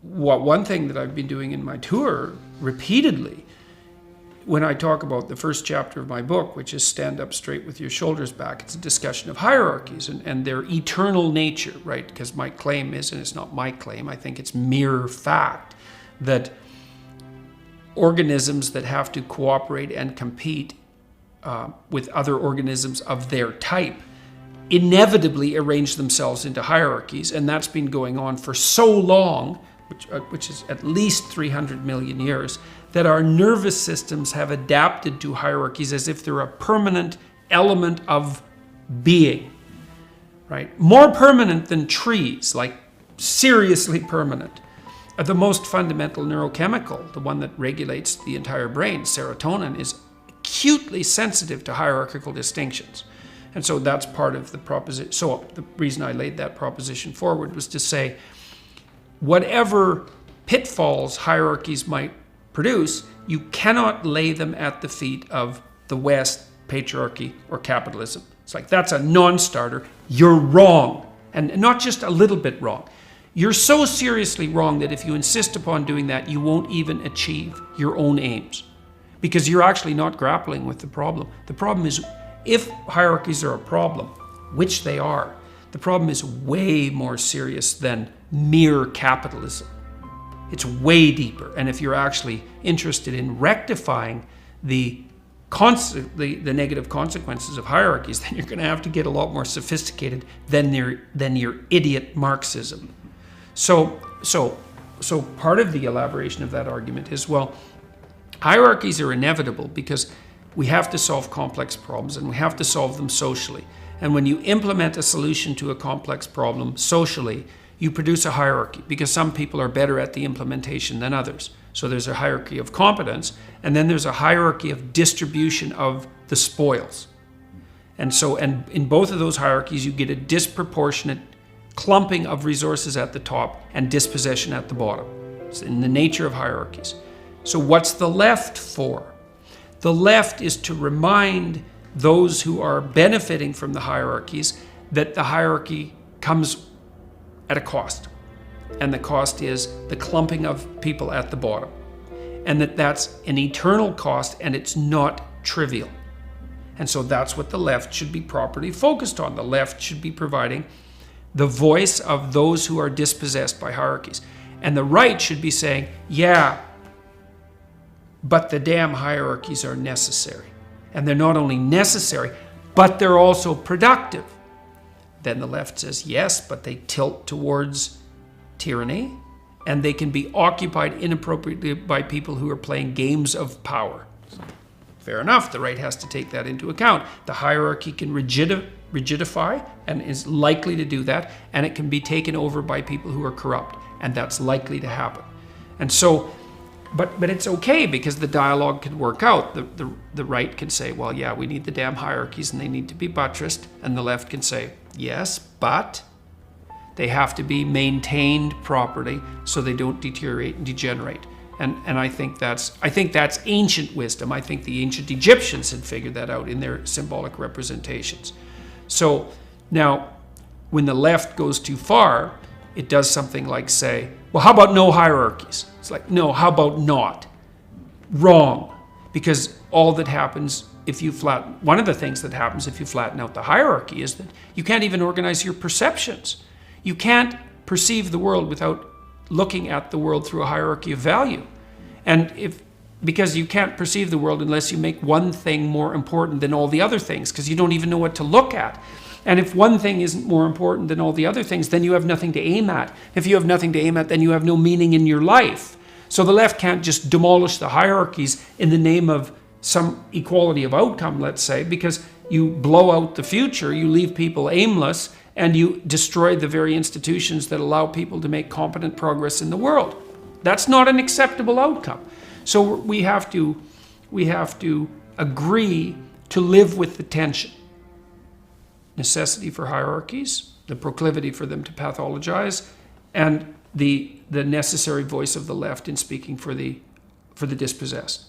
one thing that I've been doing in my tour repeatedly, when I talk about the first chapter of my book, which is Stand Up Straight with Your Shoulders Back, it's a discussion of hierarchies and their eternal nature, right? Because my claim is, and it's not my claim, I think it's mere fact, that organisms that have to cooperate and compete with other organisms of their type inevitably arrange themselves into hierarchies, and that's been going on for so long, which is at least 300 million years, that our nervous systems have adapted to hierarchies as if they're a permanent element of being, right? More permanent than trees, like seriously permanent. The most fundamental neurochemical, the one that regulates the entire brain, serotonin, is acutely sensitive to hierarchical distinctions. And so that's part of the proposition. So the reason I laid that proposition forward was to say, whatever pitfalls hierarchies might produce, you cannot lay them at the feet of the West, patriarchy, or capitalism. It's like, that's a non-starter. You're wrong. And not just a little bit wrong. You're so seriously wrong that if you insist upon doing that, you won't even achieve your own aims. Because you're actually not grappling with the problem. The problem is, if hierarchies are a problem, which they are, the problem is way more serious than mere capitalism. It's way deeper. And if you're actually interested in rectifying the negative consequences of hierarchies, then you're going to have to get a lot more sophisticated than your idiot Marxism. So part of the elaboration of that argument is, well, hierarchies are inevitable because we have to solve complex problems and we have to solve them socially. And when you implement a solution to a complex problem socially, you produce a hierarchy because some people are better at the implementation than others. So there's a hierarchy of competence, and then there's a hierarchy of distribution of the spoils. And in both of those hierarchies, you get a disproportionate clumping of resources at the top and dispossession at the bottom. It's in the nature of hierarchies. So what's the left for? The left is to remind those who are benefiting from the hierarchies that the hierarchy comes at a cost. And the cost is the clumping of people at the bottom. And that's an eternal cost, and it's not trivial. And so that's what the left should be properly focused on. The left should be providing the voice of those who are dispossessed by hierarchies. And the right should be saying, yeah, but the damn hierarchies are necessary. And they're not only necessary, but they're also productive. Then the left says, yes, but they tilt towards tyranny, and they can be occupied inappropriately by people who are playing games of power. Fair enough, the right has to take that into account. The hierarchy can rigidify and is likely to do that, and it can be taken over by people who are corrupt, and that's likely to happen. And so, but it's okay because the dialogue can work out. The right can say, well, yeah, we need the damn hierarchies and they need to be buttressed, and the left can say, yes, but they have to be maintained properly so they don't deteriorate and degenerate. And I think that's ancient wisdom. I think the ancient Egyptians had figured that out in their symbolic representations. So now, when the left goes too far, it does something like say, well, how about no hierarchies? It's like, no, how about not? Wrong. Because all that happens one of the things that happens if you flatten out the hierarchy is that you can't even organize your perceptions. You can't perceive the world without looking at the world through a hierarchy of value. Because you can't perceive the world unless you make one thing more important than all the other things, because you don't even know what to look at. And if one thing isn't more important than all the other things, then you have nothing to aim at. If you have nothing to aim at, then you have no meaning in your life. So the left can't just demolish the hierarchies in the name of some equality of outcome, let's say, because you blow out the future, you leave people aimless, and you destroy the very institutions that allow people to make competent progress in the world. That's not an acceptable outcome. So we have to agree to live with the tension. Necessity for hierarchies, the proclivity for them to pathologize, and the necessary voice of the left in speaking for the dispossessed.